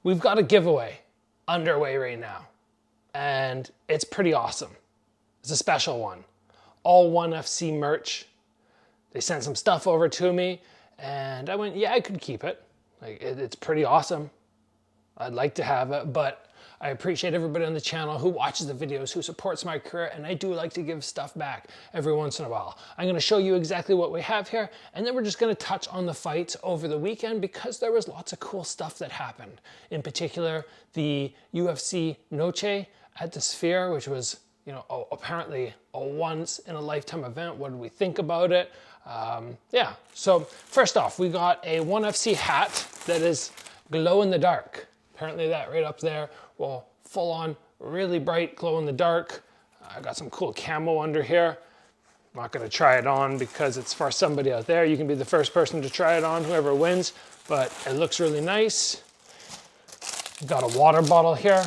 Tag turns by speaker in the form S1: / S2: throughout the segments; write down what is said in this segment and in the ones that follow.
S1: we've got a giveaway underway right now, and it's pretty awesome. It's a special one. All ONE FC merch. They sent some stuff over to me, and I went, yeah, I could keep it. It's pretty awesome. I'd like to have it, but I appreciate everybody on the channel who watches the videos, who supports my career, and I do like to give stuff back every once in a while. I'm going to show you exactly what we have here, and then we're just going to touch on the fights over the weekend because there was lots of cool stuff that happened. In particular, the UFC Noche at the Sphere, which was, apparently a once-in-a-lifetime event. What did we think about it? Yeah, so first off, we got a ONE FC hat that is glow in the dark. Apparently that right up there, well, full on, really bright glow in the dark. I got some cool camo under here. I'm not gonna try it on because it's for somebody out there. You can be the first person to try it on, whoever wins, but it looks really nice. Got a water bottle here.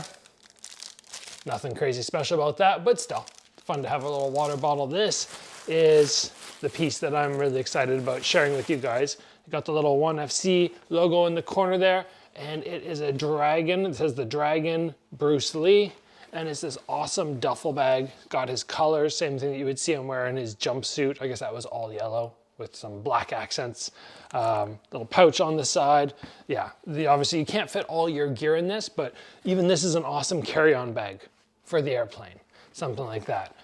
S1: Nothing crazy special about that, but still fun to have a little water bottle. This is the piece that I'm really excited about sharing with you guys. You got the little ONE FC logo in the corner there, and it is a dragon. It says the Dragon Bruce Lee, and it's this awesome duffel bag. Got his colors, same thing that you would see him wearing his jumpsuit. I guess that was all yellow with some black accents. Little pouch on the side. Yeah, obviously you can't fit all your gear in this, but even this is an awesome carry-on bag for the airplane, something like that.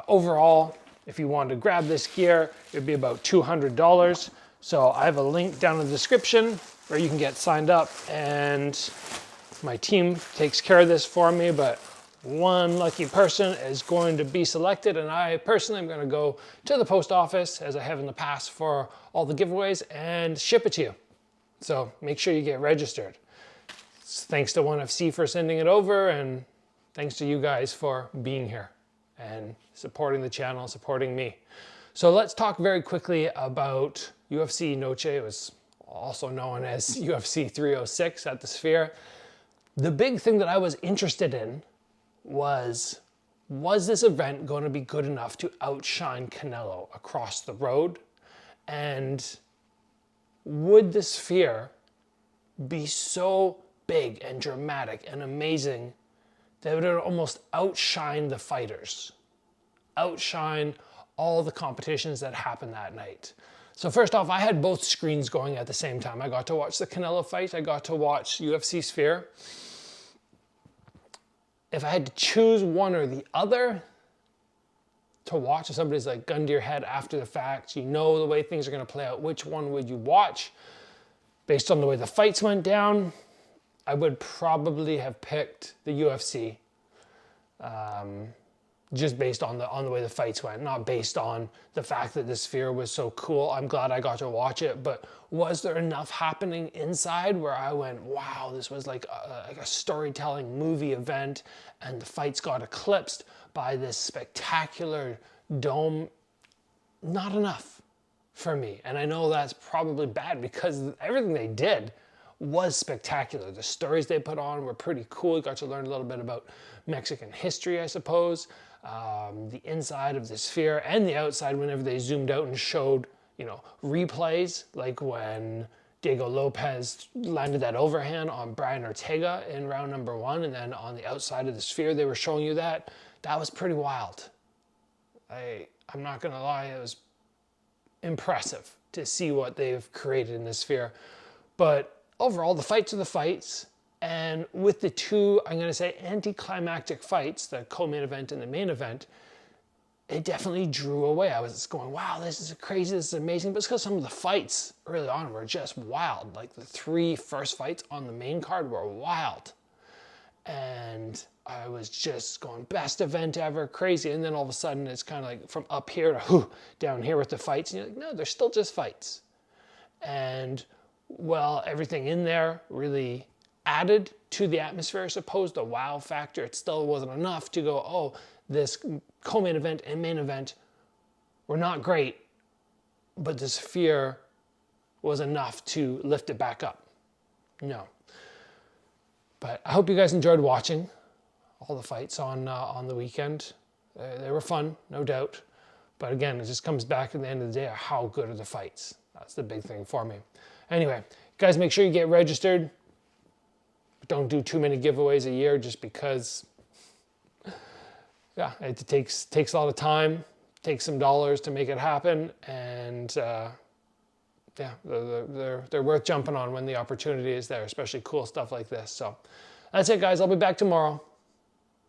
S1: Overall, if you wanted to grab this gear, it'd be about $200. So I have a link down in the description where you can get signed up, and my team takes care of this for me, but one lucky person is going to be selected, and I personally am going to go to the post office, as I have in the past for all the giveaways, and ship it to you. So make sure you get registered. Thanks to ONE FC for sending it over, and thanks to you guys for being here and supporting the channel, supporting me. So let's talk very quickly about UFC Noche. It was also known as UFC 306 at the Sphere. The big thing that I was interested in was this event going to be good enough to outshine Canelo across the road? And would the Sphere be so big and dramatic and amazing that it would almost outshine the fighters, outshine all the competitions that happened that night? So first off, I had both screens going at the same time. I got to watch the Canelo fight. I got to watch UFC Sphere. If I had to choose one or the other to watch, if somebody's like gun to your head after the fact, you know the way things are going to play out, which one would you watch? Based on the way the fights went down, I would probably have picked the UFC. Just based on the way the fights went, not based on the fact that the Sphere was so cool. I'm glad I got to watch it, but was there enough happening inside where I went, wow, this was like a storytelling movie event, and the fights got eclipsed by this spectacular dome? Not enough for me. And I know that's probably bad because everything they did was spectacular. The stories they put on were pretty cool. You got to learn a little bit about Mexican history, I suppose. The inside of the Sphere and the outside, whenever they zoomed out and showed, replays, like when Diego Lopez landed that overhand on Brian Ortega in round number 1, and then on the outside of the Sphere, they were showing you that. That was pretty wild. I'm not gonna lie, it was impressive to see what they've created in the Sphere. But overall, the fights are the fights. And with the two, I'm going to say, anticlimactic fights, the co-main event and the main event, it definitely drew away. I was just going, wow, this is crazy, this is amazing. But it's because some of the fights early on were just wild. Like the 3 first fights on the main card were wild. And I was just going, best event ever, crazy. And then all of a sudden, it's kind of like from up here to down here with the fights. And you're like, no, they're still just fights. And, well, everything in there really added to the atmosphere, I suppose, the wow factor. It still wasn't enough to go, oh, this co-main event and main event were not great, but the Sphere was enough to lift it back up. No. But I hope you guys enjoyed watching all the fights on the weekend. They were fun, no doubt. But again, it just comes back at the end of the day, how good are the fights? That's the big thing for me. Anyway, guys, make sure you get registered. don't do too many giveaways a year just because, yeah, it takes a lot of time, takes some dollars to make it happen, and yeah, they're worth jumping on when the opportunity is there, especially cool stuff like this. So that's it, guys. I'll be back tomorrow.